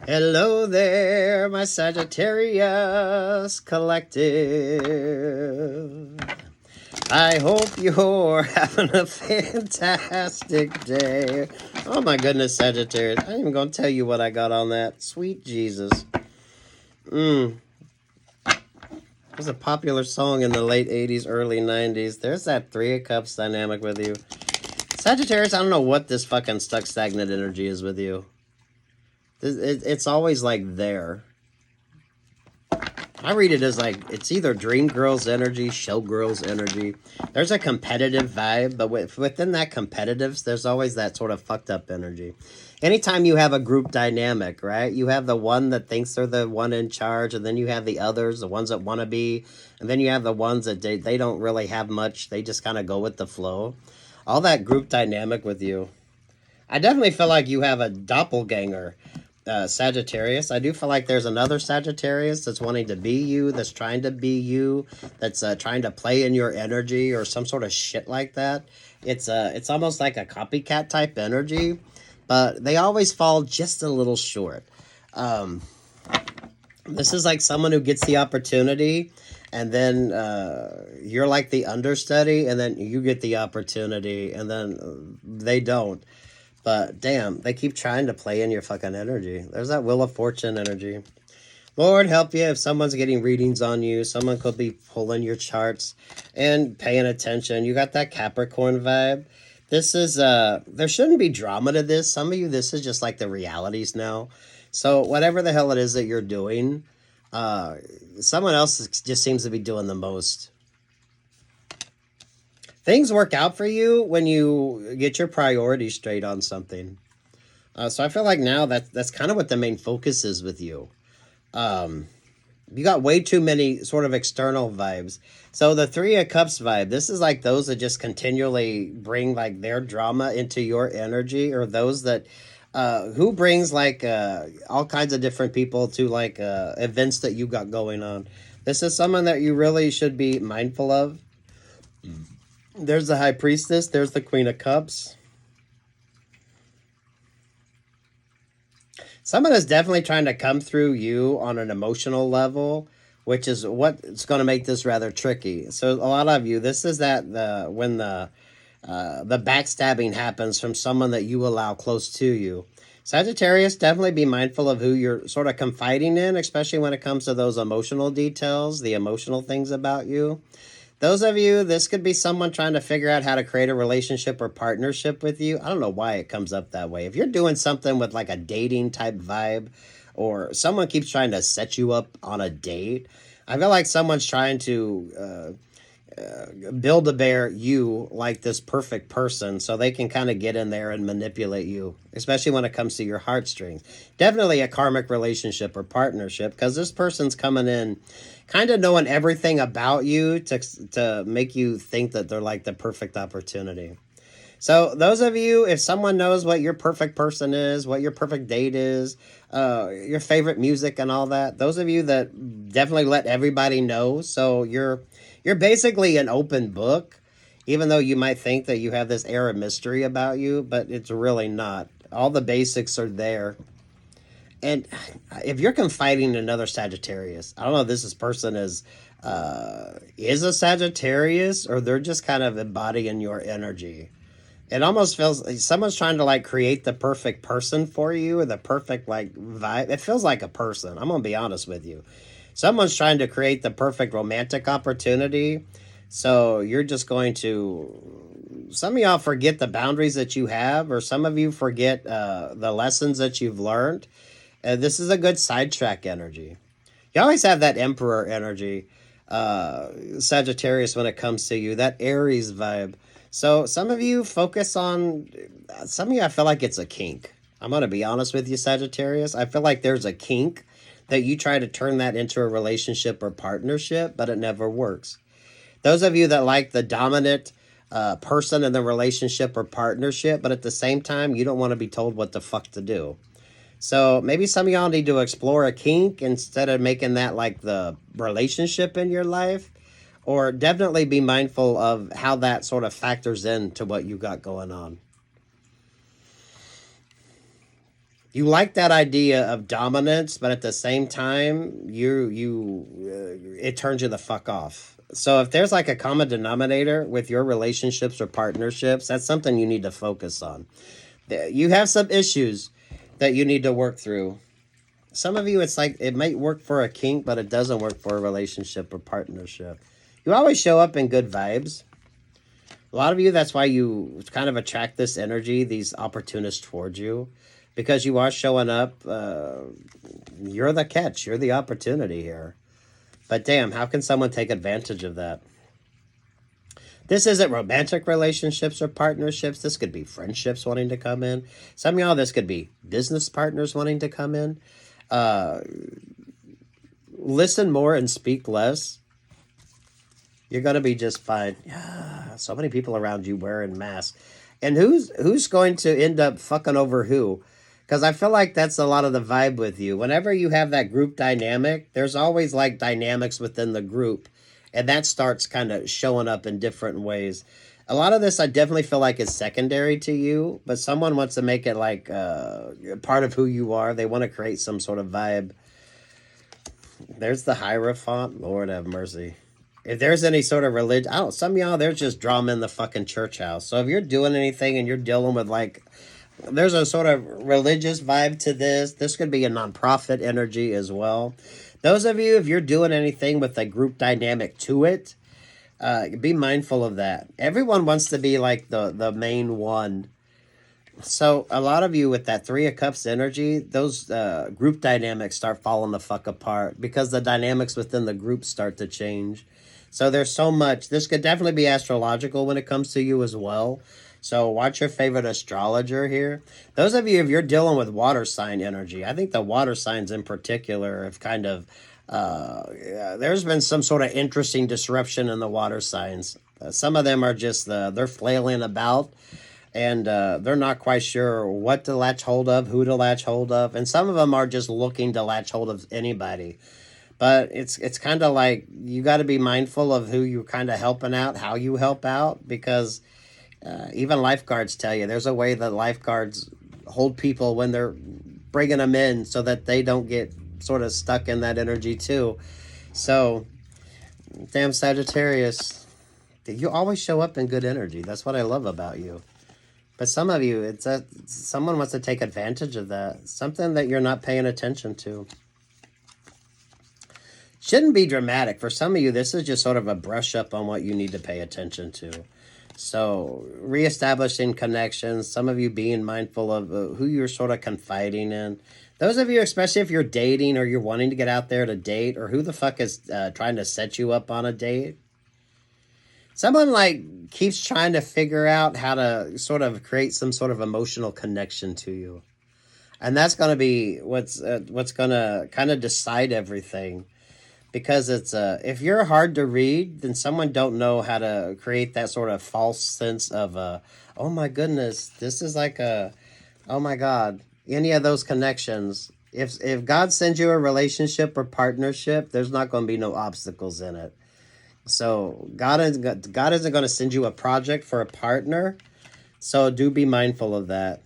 Hello there, my Sagittarius collective. I hope you're having a fantastic day. Oh my goodness, Sagittarius. I ain't even going to tell you what I got on that. Sweet Jesus. It was a popular song in the late 80s, early 90s. There's that Three of Cups dynamic with you. Sagittarius, I don't know what this fucking stuck stagnant energy is with you. It's always like there. I read it as like it's either dream girl's energy, show girl's energy. There's a competitive vibe, but within that competitiveness, there's always that sort of fucked up energy. Anytime you have a group dynamic, right? You have the one that thinks they're the one in charge, and then you have the others, the ones that want to be, and then you have the ones that they don't really have much. They just kind of go with the flow. All that group dynamic with you. I definitely feel like you have a doppelganger. Sagittarius. I do feel like there's another Sagittarius that's wanting to be you, that's trying to be you, that's trying to play in your energy or some sort of shit like that. It's almost like a copycat type energy, but they always fall just a little short. This is like someone who gets the opportunity, and then you're like the understudy, and then you get the opportunity, and then they don't. But damn, they keep trying to play in your fucking energy. There's that Wheel of Fortune energy. Lord help you if someone's getting readings on you. Someone could be pulling your charts and paying attention. You got that Capricorn vibe. This is, there shouldn't be drama to this. Some of you, this is just like the realities now. So whatever the hell it is that you're doing, someone else just seems to be doing the most. Things work out for you when you get your priorities straight on something. So I feel like now that's kind of what the main focus is with you. You got way too many sort of external vibes. So the Three of Cups vibe, this is like those that just continually bring like their drama into your energy, or those that who brings like all kinds of different people to like events that you got going on. This is someone that you really should be mindful of. There's the High Priestess. There's the Queen of Cups. Someone is definitely trying to come through you on an emotional level, which is what's going to make this rather tricky. So a lot of you, this is that when the backstabbing happens from someone that you allow close to you. Sagittarius, definitely be mindful of who you're sort of confiding in, especially when it comes to those emotional details, the emotional things about you. Those of you, this could be someone trying to figure out how to create a relationship or partnership with you. I don't know why it comes up that way. If you're doing something with like a dating type vibe, or someone keeps trying to set you up on a date, I feel like someone's trying to Build-A-Bear you like this perfect person so they can kind of get in there and manipulate you, especially when it comes to your heartstrings. Definitely a karmic relationship or partnership, because this person's coming in kind of knowing everything about you to make you think that they're like the perfect opportunity. So those of you, if someone knows what your perfect person is, what your perfect date is, your favorite music and all that, those of you that definitely let everybody know. So you're basically an open book, even though you might think that you have this air of mystery about you, but it's really not. All the basics are there. And if you're confiding in another Sagittarius, I don't know if this person is a Sagittarius, or they're just kind of embodying your energy. It almost feels like someone's trying to like create the perfect person for you, or the perfect like vibe. It feels like a person. I'm going to be honest with you. Someone's trying to create the perfect romantic opportunity. So you're just going to, some of y'all forget the boundaries that you have, or some of you forget the lessons that you've learned. This is a good sidetrack energy. You always have that Emperor energy, Sagittarius, when it comes to you, that Aries vibe. So some of you focus on, some of you, I feel like it's a kink. I'm going to be honest with you, Sagittarius. I feel like there's a kink that you try to turn that into a relationship or partnership, but it never works. Those of you that like the dominant person in the relationship or partnership, but at the same time, you don't want to be told what the fuck to do. So maybe some of y'all need to explore a kink instead of making that like the relationship in your life. Or definitely be mindful of how that sort of factors into what you got going on. You like that idea of dominance, but at the same time, it turns you the fuck off. So if there's like a common denominator with your relationships or partnerships, that's something you need to focus on. You have some issues that you need to work through. Some of you, it's like it might work for a kink, but it doesn't work for a relationship or partnership. You always show up in good vibes. A lot of you, that's why you kind of attract this energy, these opportunists towards you, because you are showing up. You're the catch. You're the opportunity here. But damn, how can someone take advantage of that? This isn't romantic relationships or partnerships. This could be friendships wanting to come in. Some of y'all, this could be business partners wanting to come in. Listen more and speak less. You're going to be just fine. Yeah, so many people around you wearing masks. And who's going to end up fucking over who? Because I feel like that's a lot of the vibe with you. Whenever you have that group dynamic, there's always like dynamics within the group. And that starts kind of showing up in different ways. A lot of this I definitely feel like is secondary to you. But someone wants to make it like part of who you are. They want to create some sort of vibe. There's the Hierophant. Lord have mercy. If there's any sort of religion, I don't, some of y'all, there's just drama in the fucking church house. So if you're doing anything and you're dealing with like, there's a sort of religious vibe to this. This could be a nonprofit energy as well. Those of you, if you're doing anything with a group dynamic to it, be mindful of that. Everyone wants to be like the main one. So a lot of you with that Three of Cups energy, those group dynamics start falling the fuck apart because the dynamics within the group start to change. So there's so much. This could definitely be astrological when it comes to you as well. So watch your favorite astrologer here. Those of you, if you're dealing with water sign energy, I think the water signs in particular have kind of, there's been some sort of interesting disruption in the water signs. Some of them are just, they're flailing about and they're not quite sure what to latch hold of, who to latch hold of. And some of them are just looking to latch hold of anybody. But it's kind of like you got to be mindful of who you're kind of helping out, how you help out, because even lifeguards tell you there's a way that lifeguards hold people when they're bringing them in so that they don't get sort of stuck in that energy too. So, damn Sagittarius, you always show up in good energy. That's what I love about you. But some of you, it's someone wants to take advantage of that. Something that you're not paying attention to. Shouldn't be dramatic. For some of you, this is just sort of a brush up on what you need to pay attention to. So, reestablishing connections, some of you being mindful of who you're sort of confiding in. Those of you, especially if you're dating or you're wanting to get out there to date, or who the fuck is trying to set you up on a date. Someone like keeps trying to figure out how to sort of create some sort of emotional connection to you. And that's going to be what's going to kind of decide everything. Because it's if you're hard to read, then someone don't know how to create that sort of false sense of oh my goodness, this is like a, oh my God, any of those connections. If God sends you a relationship or partnership, there's not going to be no obstacles in it. So God isn't going to send you a project for a partner. So do be mindful of that.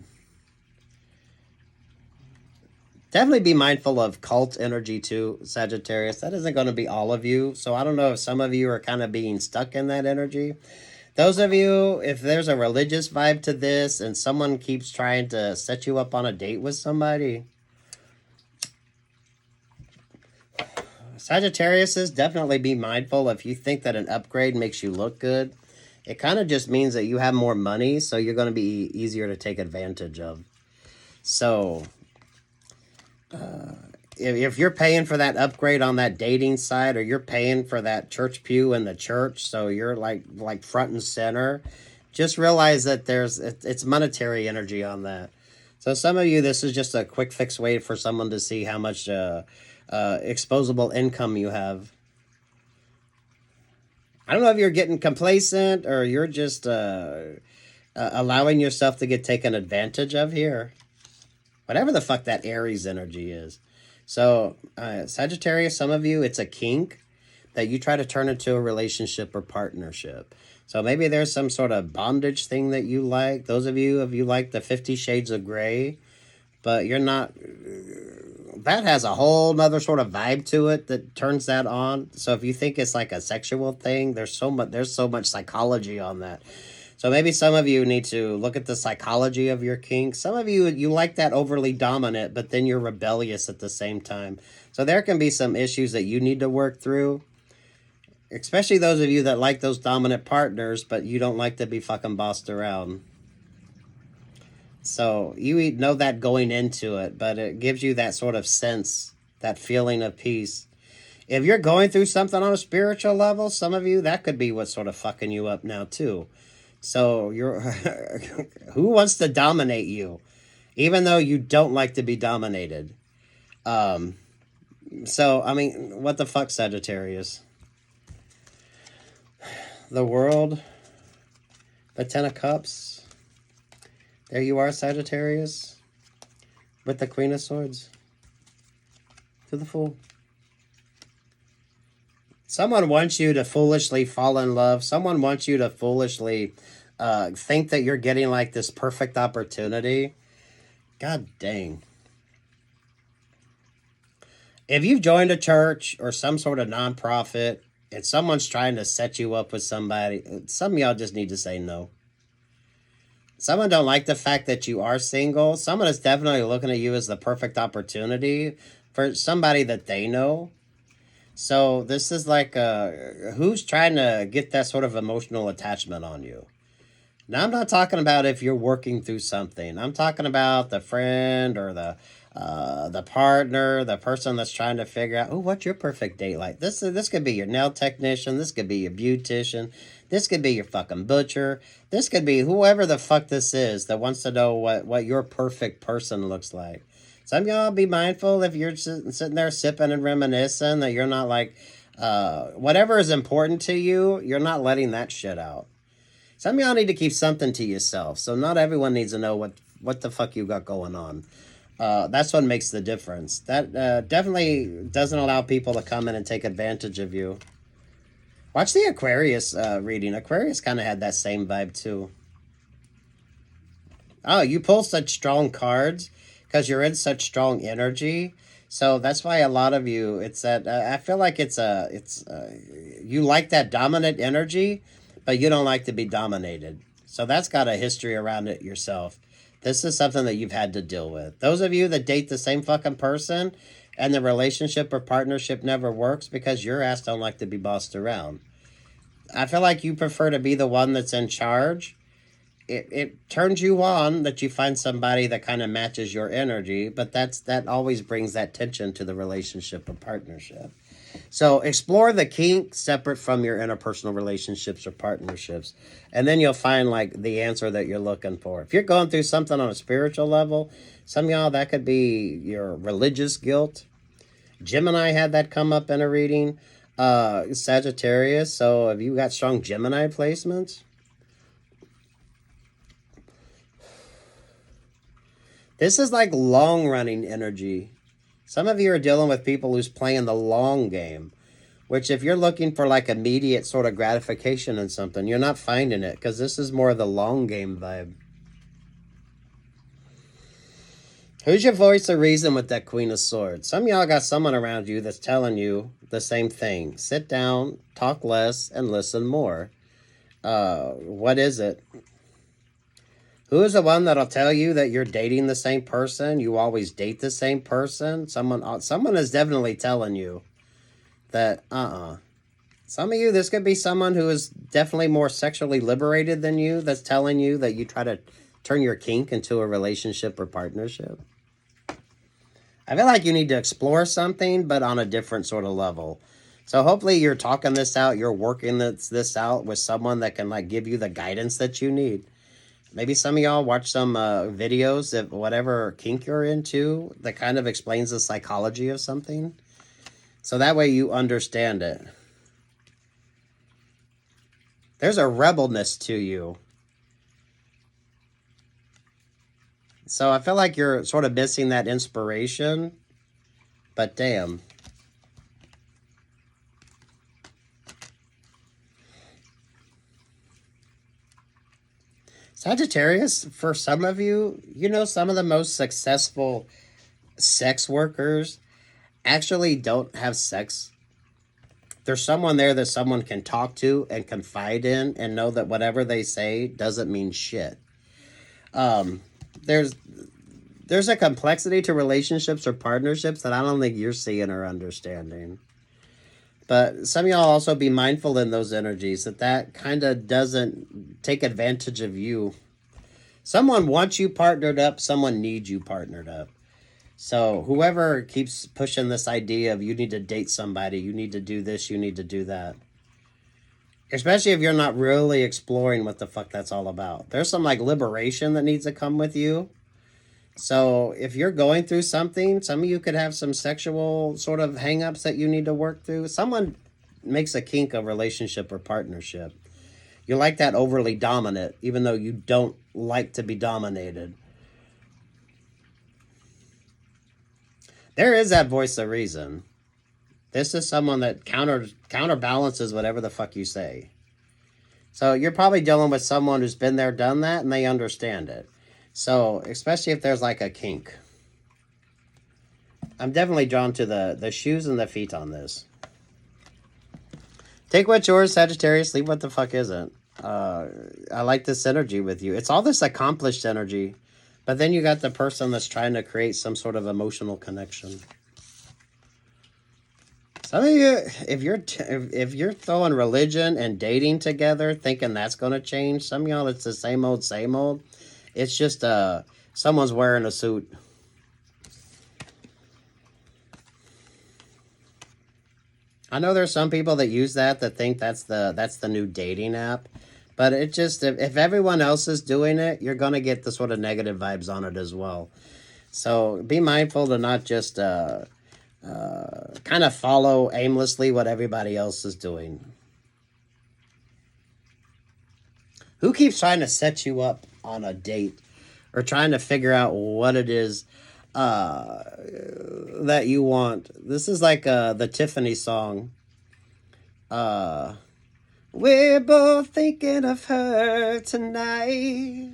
Definitely be mindful of cult energy too, Sagittarius. That isn't going to be all of you. So I don't know if some of you are kind of being stuck in that energy. Those of you, if there's a religious vibe to this and someone keeps trying to set you up on a date with somebody, Sagittarius is definitely be mindful if you think that an upgrade makes you look good. It kind of just means that you have more money, so you're going to be easier to take advantage of. So if you're paying for that upgrade on that dating site, or you're paying for that church pew in the church, so you're like front and center, just realize that it's monetary energy on that. So some of you, this is just a quick fix way for someone to see how much exposable income you have. I don't know if you're getting complacent or you're just allowing yourself to get taken advantage of here. Whatever the fuck that Aries energy is. So, Sagittarius, some of you, it's a kink that you try to turn into a relationship or partnership. So maybe there's some sort of bondage thing that you like. Those of you, if you like the 50 Shades of Grey, but you're not. That has a whole nother sort of vibe to it that turns that on. So if you think it's like a sexual thing, there's so much psychology on that. So maybe some of you need to look at the psychology of your kink. Some of you like that overly dominant, but then you're rebellious at the same time. So there can be some issues that you need to work through. Especially those of you that like those dominant partners, but you don't like to be fucking bossed around. So you know that going into it, but it gives you that sort of sense, that feeling of peace. If you're going through something on a spiritual level, some of you, that could be what's sort of fucking you up now too. So you're who wants to dominate you, even though you don't like to be dominated? So I mean, what the fuck, Sagittarius? The World, the Ten of Cups. There you are, Sagittarius, with the Queen of Swords. To the Fool. Someone wants you to foolishly fall in love. Someone wants you to foolishly think that you're getting like this perfect opportunity. God dang. If you've joined a church or some sort of nonprofit and someone's trying to set you up with somebody, some of y'all just need to say no. Someone don't like the fact that you are single. Someone is definitely looking at you as the perfect opportunity for somebody that they know. So this is like, who's trying to get that sort of emotional attachment on you? Now, I'm not talking about if you're working through something. I'm talking about the friend or the partner, the person that's trying to figure out, oh, what's your perfect date like? This could be your nail technician. This could be your beautician. This could be your fucking butcher. This could be whoever the fuck this is that wants to know what your perfect person looks like. Some of y'all be mindful if you're sitting there sipping and reminiscing that you're not like, whatever is important to you, you're not letting that shit out. Some of y'all need to keep something to yourself. So not everyone needs to know what the fuck you got going on. That's what makes the difference. That definitely doesn't allow people to come in and take advantage of you. Watch the Aquarius reading. Aquarius kind of had that same vibe too. Oh, you pull such strong cards because you're in such strong energy. So that's why a lot of you, it's that, I feel like you like that dominant energy, but you don't like to be dominated. So that's got a history around it yourself. This is something that you've had to deal with. Those of you that date the same fucking person and the relationship or partnership never works because your ass don't like to be bossed around. I feel like you prefer to be the one that's in charge. It turns you on that you find somebody that kind of matches your energy, but that always brings that tension to the relationship or partnership. So explore the kink separate from your interpersonal relationships or partnerships. And then you'll find like the answer that you're looking for. If you're going through something on a spiritual level, some of y'all, that could be your religious guilt. Gemini had that come up in a reading. Sagittarius. So have you got strong Gemini placements? This is like long running energy. Some of you are dealing with people who's playing the long game, which if you're looking for like immediate sort of gratification in something, you're not finding it because this is more of the long game vibe. Who's your voice of reason with that Queen of Swords? Some of y'all got someone around you that's telling you the same thing. Sit down, talk less, and listen more. What is it? Who is the one that'll tell you that you're dating the same person? You always date the same person? Someone is definitely telling you that, Some of you, this could be someone who is definitely more sexually liberated than you that's telling you that you try to turn your kink into a relationship or partnership. I feel like you need to explore something, but on a different sort of level. So hopefully you're talking this out, you're working this out with someone that can like give you the guidance that you need. Maybe some of y'all watch some videos of whatever kink you're into that kind of explains the psychology of something. So that way you understand it. There's a rebelness to you. So I feel like you're sort of missing that inspiration. But damn. Sagittarius, for some of you, you know, some of the most successful sex workers actually don't have sex. There's someone there that someone can talk to and confide in and know that whatever they say doesn't mean shit. There's a complexity to relationships or partnerships that I don't think you're seeing or understanding. But some of y'all also be mindful in those energies that kind of doesn't take advantage of you. Someone wants you partnered up. Someone needs you partnered up. So whoever keeps pushing this idea of you need to date somebody, you need to do this, you need to do that. Especially if you're not really exploring what the fuck that's all about. There's some like liberation that needs to come with you. So if you're going through something, some of you could have some sexual sort of hang-ups that you need to work through. Someone makes a kink of relationship or partnership. You like that overly dominant, even though you don't like to be dominated. There is that voice of reason. This is someone that counterbalances whatever the fuck you say. So you're probably dealing with someone who's been there, done that, and they understand it. So, especially if there's like a kink. I'm definitely drawn to the shoes and the feet on this. Take what's yours, Sagittarius. Leave what the fuck isn't. I like this energy with you. It's all this accomplished energy. But then you got the person that's trying to create some sort of emotional connection. Some of you, if you're throwing religion and dating together, thinking that's going to change, some of y'all, it's the same old, same old. It's just someone's wearing a suit. I know there's some people that use that think that's the new dating app. But it just, if everyone else is doing it, you're going to get the sort of negative vibes on it as well. So be mindful to not just kind of follow aimlessly what everybody else is doing. Who keeps trying to set you up on a date or trying to figure out what it is that you want? This is like the Tiffany song. We're both thinking of her tonight.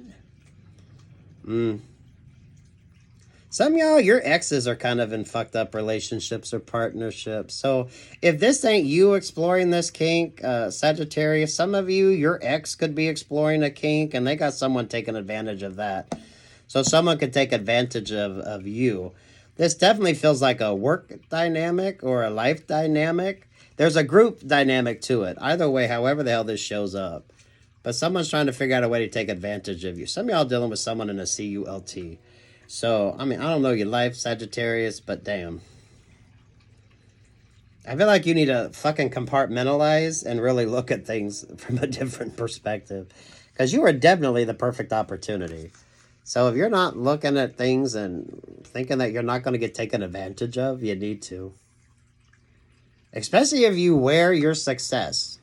Some of y'all, your exes are kind of in fucked up relationships or partnerships. So if this ain't you exploring this kink, Sagittarius, some of you, your ex could be exploring a kink and they got someone taking advantage of that. So someone could take advantage of you. This definitely feels like a work dynamic or a life dynamic. There's a group dynamic to it. Either way, however the hell this shows up. But someone's trying to figure out a way to take advantage of you. Some of y'all dealing with someone in a CULT. So, I mean, I don't know your life, Sagittarius, but damn. I feel like you need to fucking compartmentalize and really look at things from a different perspective. Because you are definitely the perfect opportunity. So if you're not looking at things and thinking that you're not going to get taken advantage of, you need to. Especially if you wear your success.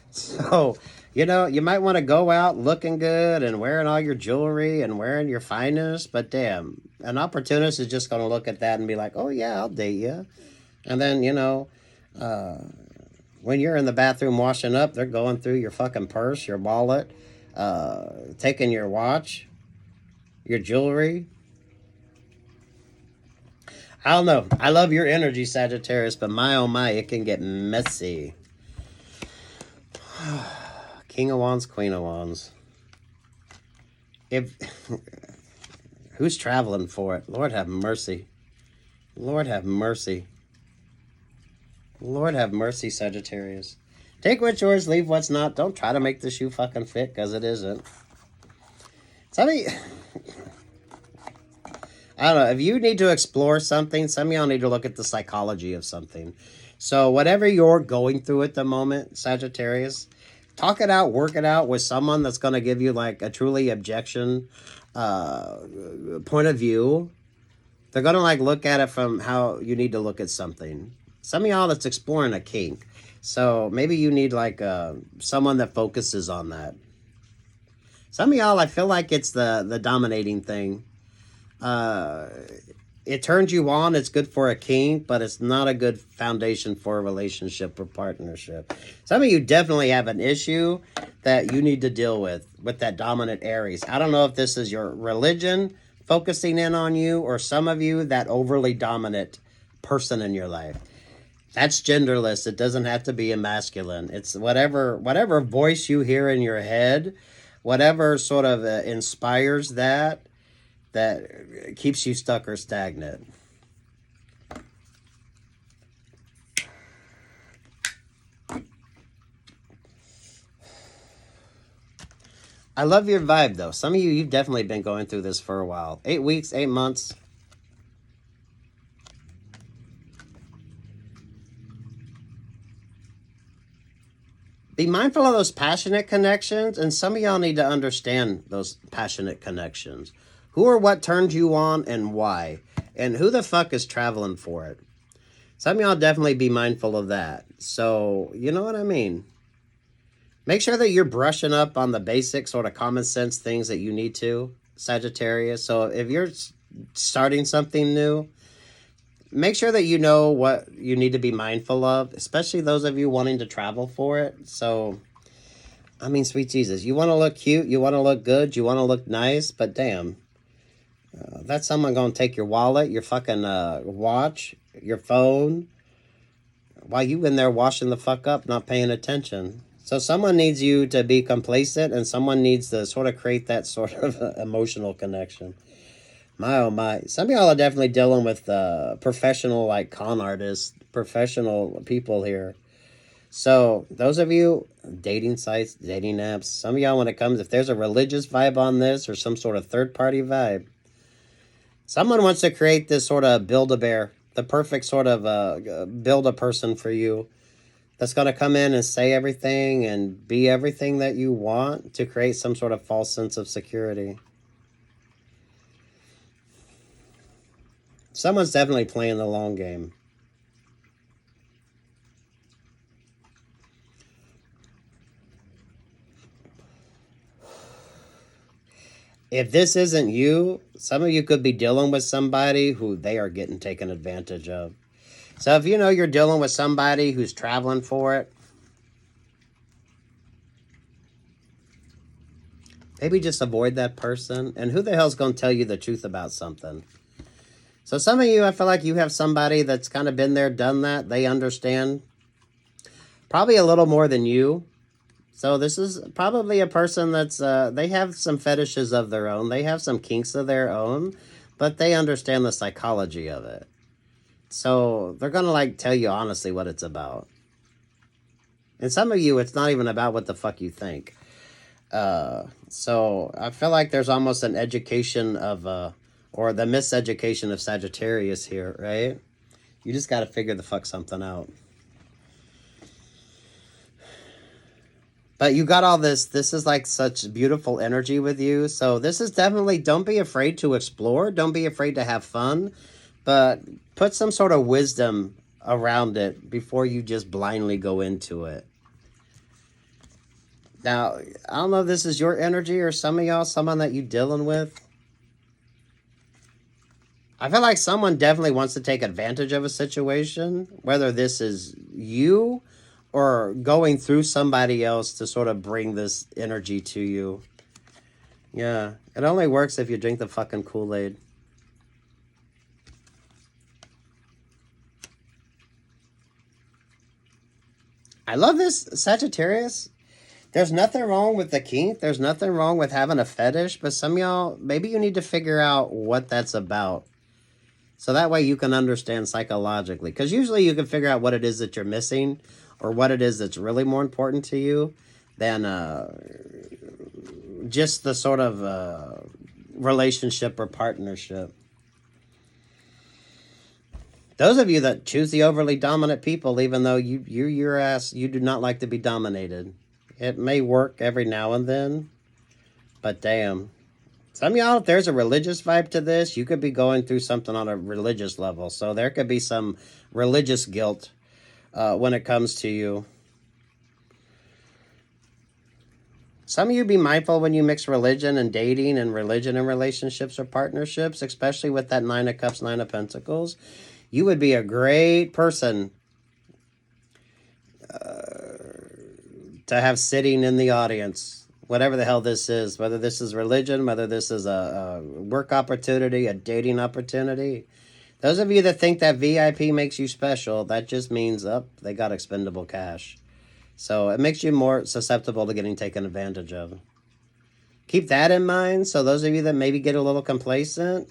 So, you know, you might want to go out looking good and wearing all your jewelry and wearing your finest. But damn, an opportunist is just going to look at that and be like, oh, yeah, I'll date you. And then, you know, when you're in the bathroom washing up, they're going through your fucking purse, your wallet, taking your watch, your jewelry. I don't know. I love your energy, Sagittarius, but my oh my, it can get messy. King of Wands, Queen of Wands. Who's traveling for it? Lord have mercy. Lord have mercy. Lord have mercy, Sagittarius. Take what's yours, leave what's not. Don't try to make the shoe fucking fit, because it isn't. Somebody... I don't know, if you need to explore something, some of y'all need to look at the psychology of something. So whatever you're going through at the moment, Sagittarius, talk it out, work it out with someone that's going to give you like a truly objection point of view. They're going to like look at it from how you need to look at something. Some of y'all that's exploring a kink. So maybe you need like someone that focuses on that. Some of y'all, I feel like it's the dominating thing. it turns you on. It's good for a kink, but it's not a good foundation for a relationship or partnership. Some of you definitely have an issue that you need to deal with that dominant Aries. I don't know if this is your religion focusing in on you, or some of you, that overly dominant person in your life. That's genderless. It doesn't have to be a masculine. It's whatever voice you hear in your head, whatever sort of inspires that keeps you stuck or stagnant. I love your vibe, though. Some of you, you've definitely been going through this for a while. 8 weeks, 8 months. Be mindful of those passionate connections, and some of y'all need to understand those passionate connections. Who or what turned you on and why? And who the fuck is traveling for it? Some of y'all definitely be mindful of that. So, you know what I mean? Make sure that you're brushing up on the basic sort of common sense things that you need to, Sagittarius. So if you're starting something new, make sure that you know what you need to be mindful of, especially those of you wanting to travel for it. So, I mean, sweet Jesus, you want to look cute, you want to look good, you want to look nice, but damn, that's someone going to take your wallet, your fucking watch, your phone, while you in there washing the fuck up, not paying attention. So someone needs you to be complacent, and someone needs to sort of create that sort of emotional connection. My, oh my. Some of y'all are definitely dealing with professional, like, con artists, professional people here. So those of you, dating sites, dating apps, some of y'all, when it comes, if there's a religious vibe on this or some sort of third-party vibe, someone wants to create this sort of Build-A-Bear, the perfect sort of build-a-person for you, that's going to come in and say everything and be everything that you want to create some sort of false sense of security. Someone's definitely playing the long game. If this isn't you, some of you could be dealing with somebody who they are getting taken advantage of. So if you know you're dealing with somebody who's traveling for it, maybe just avoid that person. And who the hell's going to tell you the truth about something? So some of you, I feel like you have somebody that's kind of been there, done that. They understand probably a little more than you. So this is probably a person that's, they have some fetishes of their own. They have some kinks of their own, but they understand the psychology of it. So they're going to like tell you honestly what it's about. And some of you, it's not even about what the fuck you think. So I feel like there's almost an education of, or the miseducation of Sagittarius here, right? You just got to figure the fuck something out. But you got all this. This is like such beautiful energy with you. So this is definitely, don't be afraid to explore. Don't be afraid to have fun. But put some sort of wisdom around it before you just blindly go into it. Now, I don't know if this is your energy or some of y'all, someone that you dealing with. I feel like someone definitely wants to take advantage of a situation, whether this is you or going through somebody else to sort of bring this energy to you. Yeah, it only works if you drink the fucking Kool-Aid. I love this, Sagittarius. There's nothing wrong with the kink. There's nothing wrong with having a fetish. But some of y'all, maybe you need to figure out what that's about. So that way you can understand psychologically. Because usually you can figure out what it is that you're missing, or what it is that's really more important to you than just the sort of relationship or partnership. Those of you that choose the overly dominant people, even though your ass, you do not like to be dominated. It may work every now and then, but damn. Some of y'all, if there's a religious vibe to this, you could be going through something on a religious level. So there could be some religious guilt when it comes to you. Some of you be mindful when you mix religion and dating and religion and relationships or partnerships, especially with that Nine of Cups, Nine of Pentacles. You would be a great person to have sitting in the audience, whatever the hell this is, whether this is religion, whether this is a work opportunity, a dating opportunity. Those of you that think that VIP makes you special, that just means, they got expendable cash. So it makes you more susceptible to getting taken advantage of. Keep that in mind. So those of you that maybe get a little complacent,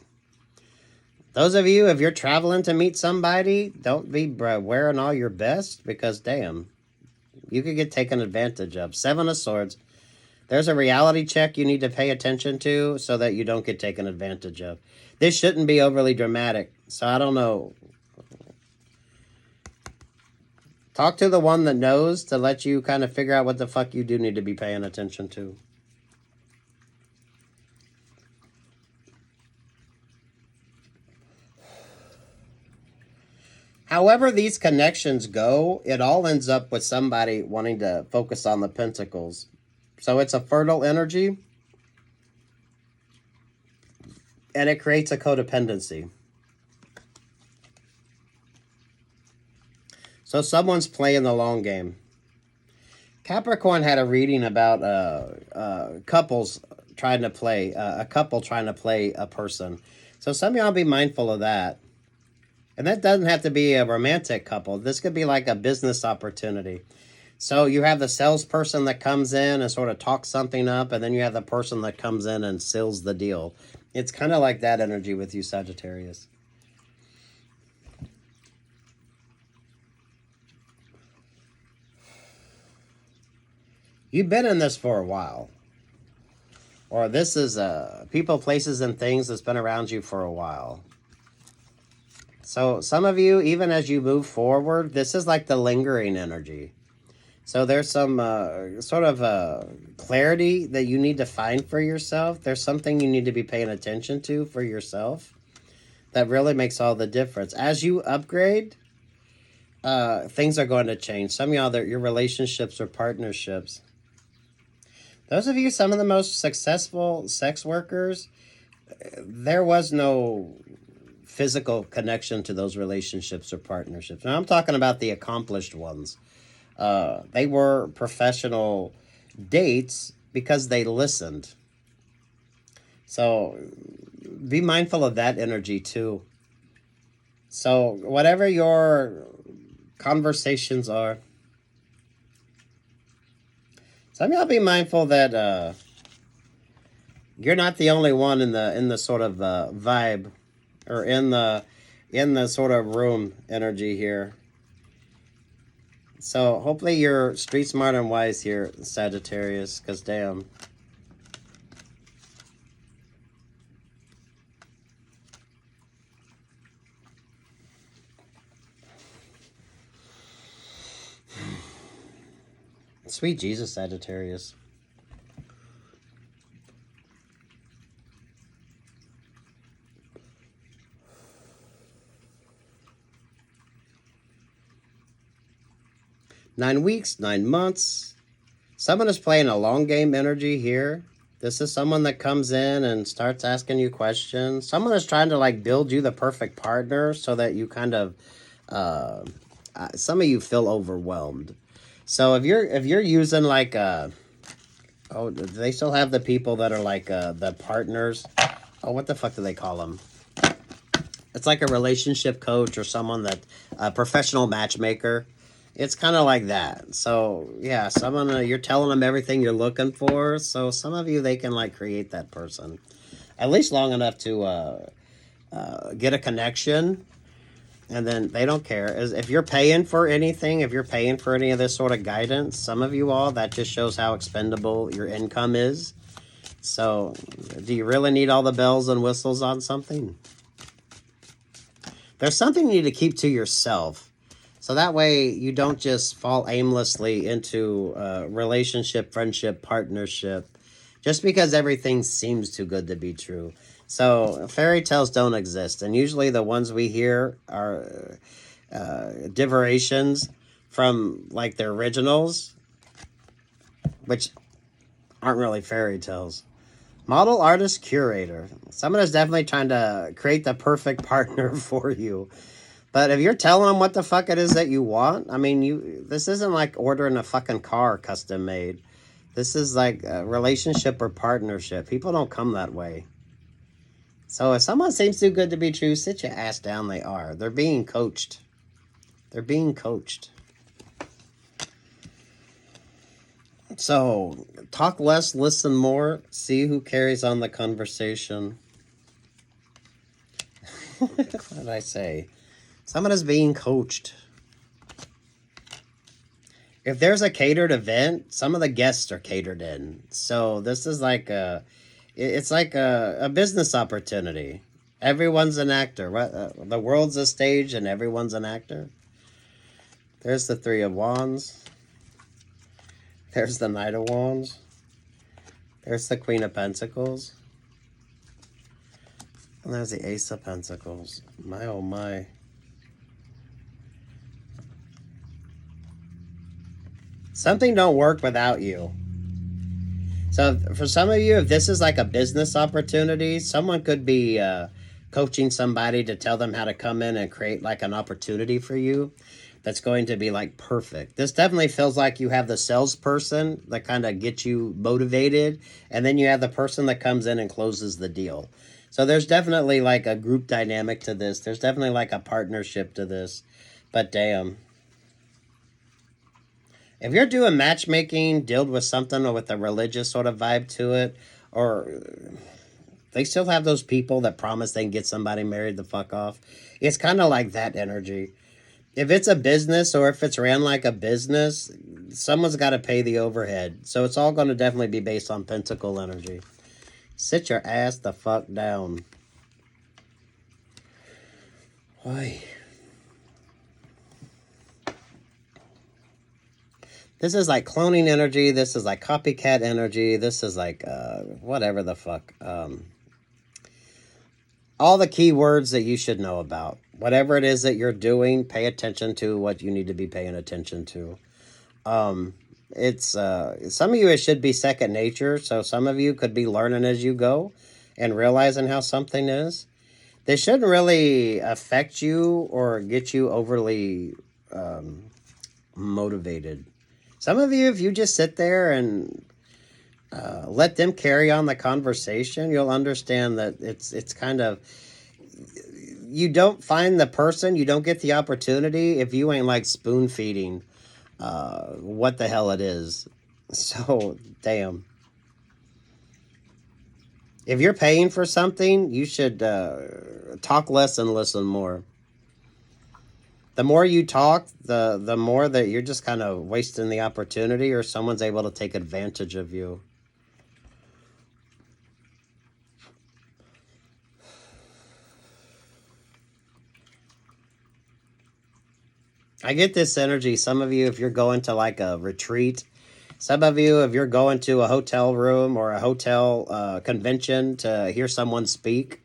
those of you, if you're traveling to meet somebody, don't be wearing all your best, because damn, you could get taken advantage of. Seven of Swords. There's a reality check you need to pay attention to so that you don't get taken advantage of. This shouldn't be overly dramatic. So I don't know. Talk to the one that knows to let you kind of figure out what the fuck you do need to be paying attention to. However these connections go, it all ends up with somebody wanting to focus on the pentacles. So it's a fertile energy. And it creates a codependency. So someone's playing the long game. Capricorn had a reading about couples trying to play, a couple trying to play a person. So some of y'all be mindful of that. And that doesn't have to be a romantic couple. This could be like a business opportunity. So you have the salesperson that comes in and sort of talks something up, and then you have the person that comes in and seals the deal. It's kind of like that energy with you, Sagittarius. You've been in this for a while. Or this is people, places, and things that's been around you for a while. So some of you, even as you move forward, this is like the lingering energy. So there's some sort of clarity that you need to find for yourself. There's something you need to be paying attention to for yourself that really makes all the difference. As you upgrade, things are going to change. Some of y'all, your relationships or partnerships. Those of you, some of the most successful sex workers, there was no physical connection to those relationships or partnerships. Now I'm talking about the accomplished ones. They were professional dates because they listened. So be mindful of that energy too. So whatever your conversations are, some of y'all be mindful that you're not the only one in the sort of vibe, or in the sort of room energy here. So hopefully you're street smart and wise here, Sagittarius, because damn. Sweet Jesus, Sagittarius. Nine weeks, 9 months. Someone is playing a long game energy here. This is someone that comes in and starts asking you questions. Someone is trying to like build you the perfect partner so that you kind of, some of you feel overwhelmed. So if you're using like, do they still have the people that are like the partners? Oh, what the fuck do they call them? It's like a relationship coach or someone that, a professional matchmaker. It's kind of like that. So yeah, someone, you're telling them everything you're looking for. So some of you, they can like create that person, at least long enough to get a connection. And then they don't care. If you're paying for anything, if you're paying for any of this sort of guidance, some of you all, that just shows how expendable your income is. So do you really need all the bells and whistles on something? There's something you need to keep to yourself. So that way you don't just fall aimlessly into relationship, friendship, partnership, just because everything seems too good to be true. So fairy tales don't exist. And usually the ones we hear are diverations from like the originals, which aren't really fairy tales. Model, artist, curator. Someone is definitely trying to create the perfect partner for you. But if you're telling them what the fuck it is that you want, I mean, this isn't like ordering a fucking car custom made. This is like a relationship or partnership. People don't come that way. So if someone seems too good to be true, sit your ass down. They are. They're being coached. They're being coached. So talk less, listen more. See who carries on the conversation. What did I say? Someone is being coached. If there's a catered event, some of the guests are catered in. So this is like it's like a business opportunity. Everyone's an actor. The world's a stage and everyone's an actor. There's the Three of Wands. There's the Knight of Wands. There's the Queen of Pentacles. And there's the Ace of Pentacles. My oh my. Something don't work without you. So for some of you, if this is like a business opportunity, someone could be coaching somebody to tell them how to come in and create like an opportunity for you that's going to be like perfect. This definitely feels like you have the salesperson that kind of gets you motivated, and then you have the person that comes in and closes the deal. So there's definitely like a group dynamic to this. There's definitely like a partnership to this. But damn. If you're doing matchmaking, dealt with something or with a religious sort of vibe to it, or they still have those people that promise they can get somebody married the fuck off. It's kind of like that energy. If it's a business or if it's ran like a business, someone's got to pay the overhead. So it's all going to definitely be based on pentacle energy. Sit your ass the fuck down. Why? This is like cloning energy. This is like copycat energy. This is like whatever the fuck. All the key words that you should know about. Whatever it is that you're doing, pay attention to what you need to be paying attention to. It's some of you, it should be second nature. So some of you could be learning as you go and realizing how something is. This shouldn't really affect you or get you overly motivated. Some of you, if you just sit there and let them carry on the conversation, you'll understand that it's kind of, you don't find the person, you don't get the opportunity if you ain't like spoon feeding what the hell it is. So, damn. If you're paying for something, you should talk less and listen more. The more you talk, the more that you're just kind of wasting the opportunity, or someone's able to take advantage of you. I get this energy. Some of you, if you're going to like a retreat, some of you, if you're going to a hotel room or a hotel convention to hear someone speak,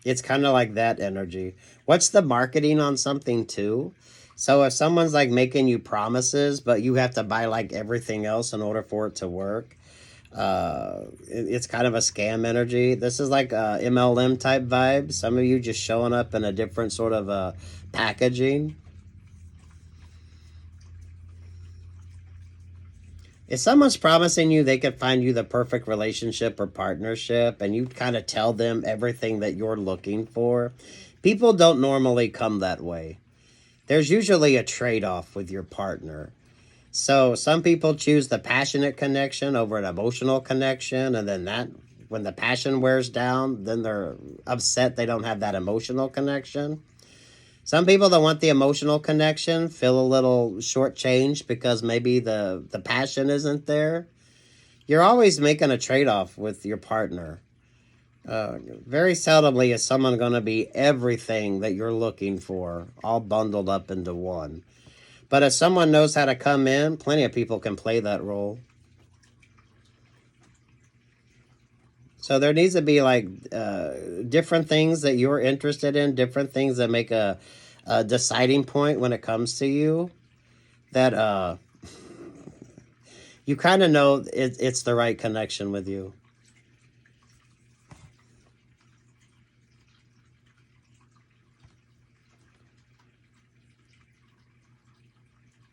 it's kind of like that energy. What's the marketing on something too? So if someone's like making you promises, but you have to buy like everything else in order for it to work, it's kind of a scam energy. This is like a MLM type vibe. Some of you just showing up in a different sort of packaging. If someone's promising you they could find you the perfect relationship or partnership, and you kind of tell them everything that you're looking for, people don't normally come that way. There's usually a trade-off with your partner. So some people choose the passionate connection over an emotional connection, and then that, when the passion wears down, then they're upset they don't have that emotional connection. Some people that want the emotional connection feel a little shortchanged because maybe the passion isn't there. You're always making a trade-off with your partner. Very seldomly is someone going to be everything that you're looking for, all bundled up into one. But if someone knows how to come in, plenty of people can play that role. So there needs to be like different things that you're interested in, different things that make a deciding point when it comes to you. That You kind of know it's the right connection with you.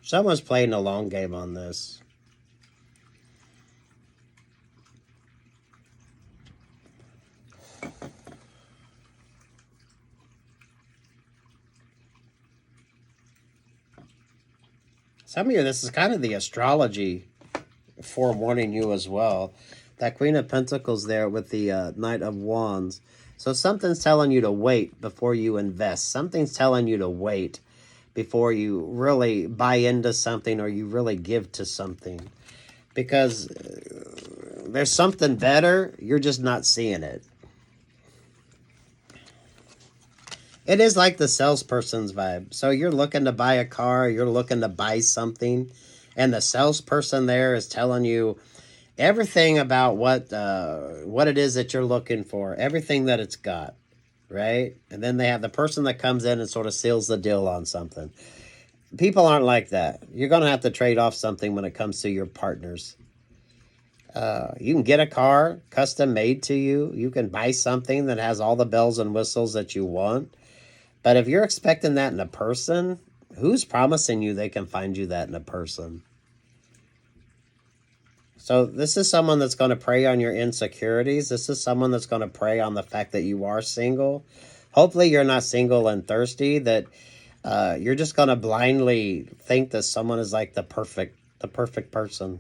Someone's playing a long game on this. Some of you, this is kind of the astrology forewarning you as well. That Queen of Pentacles there with the Knight of Wands. So something's telling you to wait before you invest. Something's telling you to wait before you really buy into something or you really give to something. Because there's something better, you're just not seeing it. It is like the salesperson's vibe. So you're looking to buy a car, you're looking to buy something, and the salesperson there is telling you everything about what it is that you're looking for, everything that it's got, right? And then they have the person that comes in and sort of seals the deal on something. People aren't like that. You're going to have to trade off something when it comes to your partners. You can get a car custom made to you. You can buy something that has all the bells and whistles that you want. But if you're expecting that in a person, who's promising you they can find you that in a person? So this is someone that's going to prey on your insecurities. This is someone that's going to prey on the fact that you are single. Hopefully you're not single and thirsty, that you're just going to blindly think that someone is like the perfect person.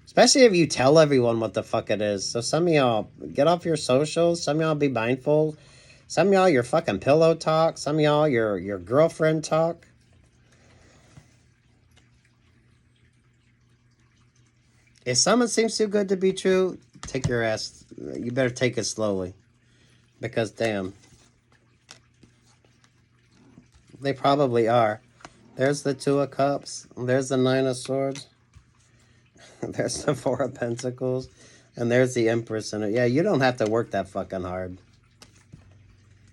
Especially if you tell everyone what the fuck it is. So some of y'all, get off your socials. Some of y'all be mindful. Some of y'all, your fucking pillow talk. Some of y'all, your girlfriend talk. If someone seems too good to be true, take your ass. You better take it slowly. Because, damn. They probably are. There's the Two of Cups. There's the Nine of Swords. There's the Four of Pentacles. And there's the Empress in it. Yeah, you don't have to work that fucking hard.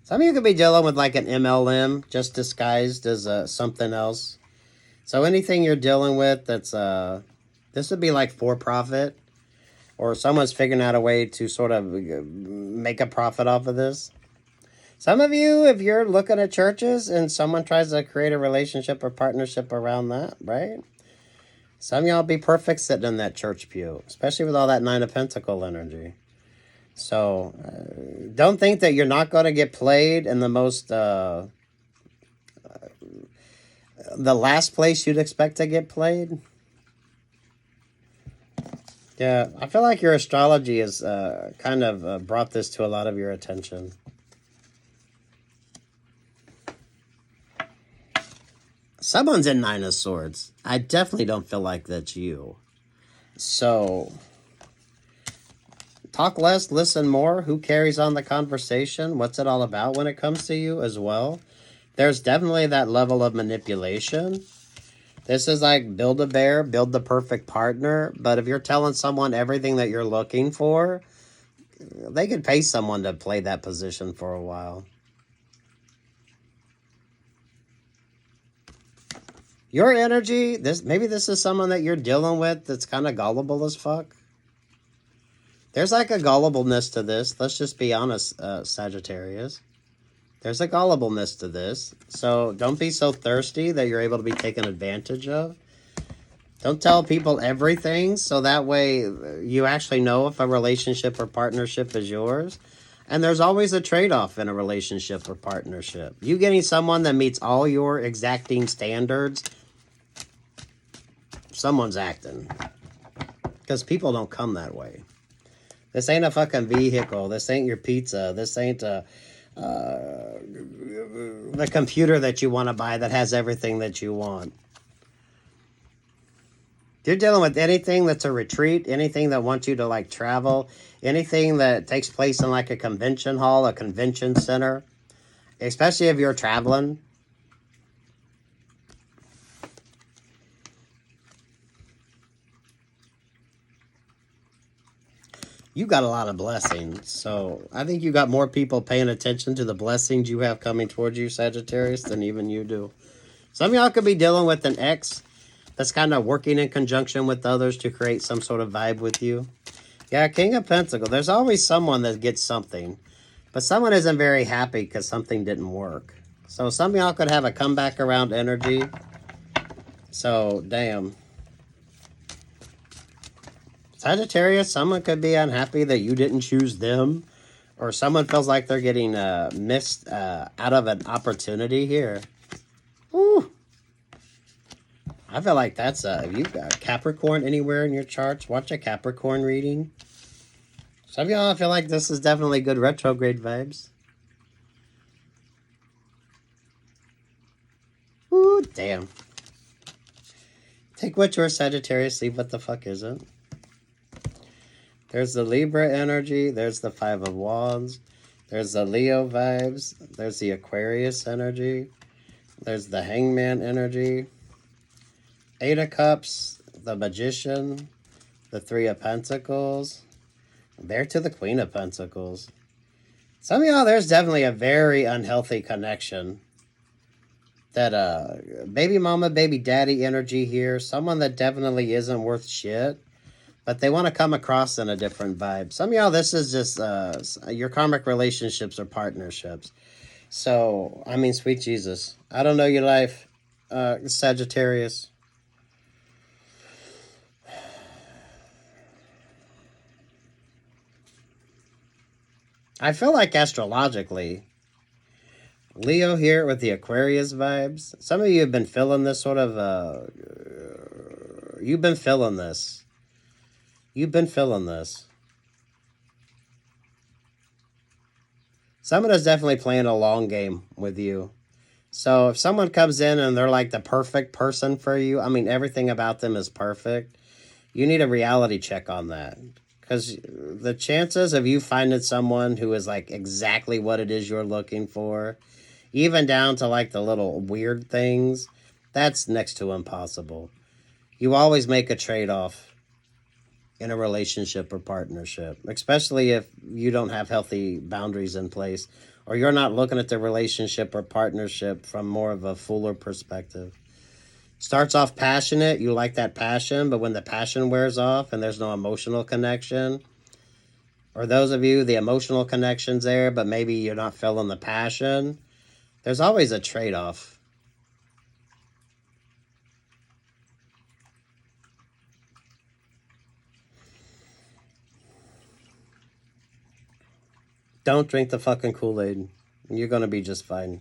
Some of you could be dealing with like an MLM, just disguised as something else. So anything you're dealing with that's, this would be like for profit. Or someone's figuring out a way to sort of make a profit off of this. Some of you, if you're looking at churches and someone tries to create a relationship or partnership around that, right? Some of y'all be perfect sitting in that church pew, especially with all that Nine of Pentacles energy. So, don't think that you're not going to get played in the most, the last place you'd expect to get played. Yeah, I feel like your astrology has kind of brought this to a lot of your attention. Someone's in Nine of Swords. I definitely don't feel like that's you. So, talk less, listen more. Who carries on the conversation? What's it all about when it comes to you as well? There's definitely that level of manipulation. This is like Build-A-Bear, build the perfect partner. But if you're telling someone everything that you're looking for, they could pay someone to play that position for a while. Your energy, maybe this is someone that you're dealing with that's kind of gullible as fuck. There's like a gullibleness to this. Let's just be honest, Sagittarius. There's a gullibleness to this. So don't be so thirsty that you're able to be taken advantage of. Don't tell people everything, so that way you actually know if a relationship or partnership is yours. And there's always a trade-off in a relationship or partnership. You getting someone that meets all your exacting standards, someone's acting. Because people don't come that way. This ain't a fucking vehicle. This ain't your pizza. This ain't the computer that you want to buy that has everything that you want. If you're dealing with anything that's a retreat, anything that wants you to like travel, anything that takes place in like a convention hall, a convention center, especially if you're traveling, you got a lot of blessings. So I think you got more people paying attention to the blessings you have coming towards you, Sagittarius, than even you do. Some of y'all could be dealing with an ex that's kind of working in conjunction with others to create some sort of vibe with you. Yeah, King of Pentacles. There's always someone that gets something. But someone isn't very happy because something didn't work. So some of y'all could have a comeback around energy. So, damn. Sagittarius, someone could be unhappy that you didn't choose them. Or someone feels like they're getting missed out of an opportunity here. Woo. I feel like that's if you've got Capricorn anywhere in your charts, watch a Capricorn reading. Some of y'all feel like this is definitely good retrograde vibes. Ooh, damn. Take what yours, Sagittarius, leave what the fuck isn't. There's the Libra energy. There's the Five of Wands. There's the Leo vibes. There's the Aquarius energy. There's the Hangman energy. Eight of Cups. The Magician. The Three of Pentacles. There to the Queen of Pentacles. Some of y'all, there's definitely a very unhealthy connection. That baby mama, baby daddy energy here. Someone that definitely isn't worth shit. But they want to come across in a different vibe. Some of y'all, this is just your karmic relationships or partnerships. So, I mean, sweet Jesus. I don't know your life, Sagittarius. I feel like astrologically, Leo here with the Aquarius vibes. Some of you have been feeling this sort of, you've been feeling this. You've been feeling this. Someone is definitely playing a long game with you. So if someone comes in and they're like the perfect person for you, I mean, everything about them is perfect. You need a reality check on that. Because the chances of you finding someone who is like exactly what it is you're looking for, even down to like the little weird things, that's next to impossible. You always make a trade-off in a relationship or partnership, especially if you don't have healthy boundaries in place or you're not looking at the relationship or partnership from more of a fuller perspective. Starts off passionate, you like that passion, but when the passion wears off and there's no emotional connection, or those of you, the emotional connection's there, but maybe you're not feeling the passion, there's always a trade-off. Don't drink the fucking Kool-Aid. You're going to be just fine.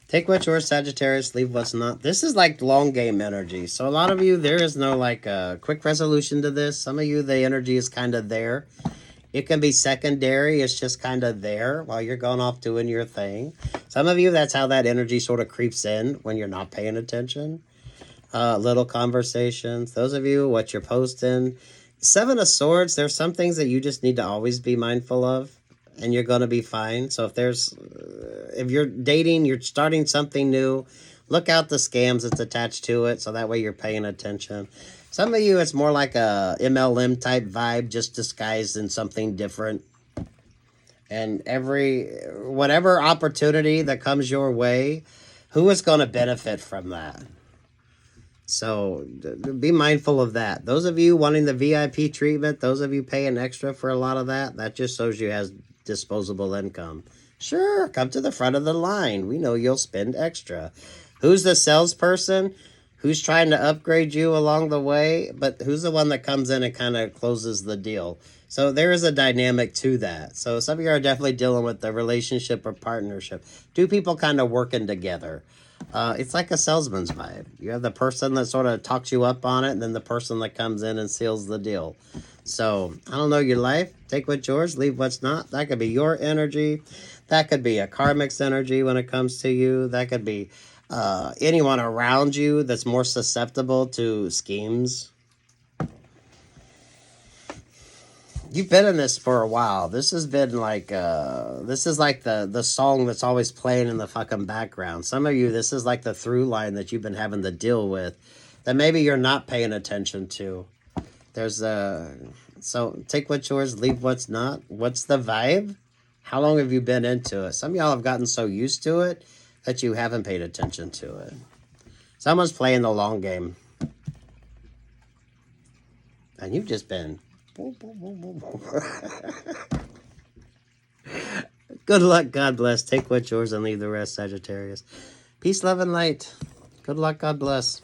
Take what's yours, Sagittarius, leave what's not. This is like long game energy. So a lot of you, there is no like quick resolution to this. Some of you, the energy is kind of there. It can be secondary. It's just kind of there while you're going off doing your thing. Some of you, that's how that energy sort of creeps in when you're not paying attention. Little conversations. Those of you, what you're posting. Seven of Swords, there's some things that you just need to always be mindful of. And you're going to be fine. So if you're dating, you're starting something new, look out the scams that's attached to it. So that way you're paying attention. Some of you, it's more like a MLM type vibe, just disguised in something different. And whatever opportunity that comes your way, who is going to benefit from that? So be mindful of that. Those of you wanting the VIP treatment, those of you paying extra for a lot of that just shows you has disposable income. Sure, come to the front of the line. We know you'll spend extra. Who's the salesperson? Who's trying to upgrade you along the way? But who's the one that comes in and kind of closes the deal? So there is a dynamic to that. So some of you are definitely dealing with the relationship or partnership. Two people kind of working together. It's like a salesman's vibe. You have the person that sort of talks you up on it, and then the person that comes in and seals the deal. So, I don't know your life. Take what's yours, leave what's not. That could be your energy. That could be a karmic's energy when it comes to you. That could be anyone around you that's more susceptible to schemes. You've been in this for a while. This has been like, this is like the song that's always playing in the fucking background. Some of you, this is like the through line that you've been having to deal with that maybe you're not paying attention to. There's so take what's yours, leave what's not. What's the vibe? How long have you been into it? Some of y'all have gotten so used to it that you haven't paid attention to it. Someone's playing the long game. And you've just been... Good luck, God bless. Take what's yours and leave the rest, Sagittarius. Peace, love, and light. Good luck, God bless.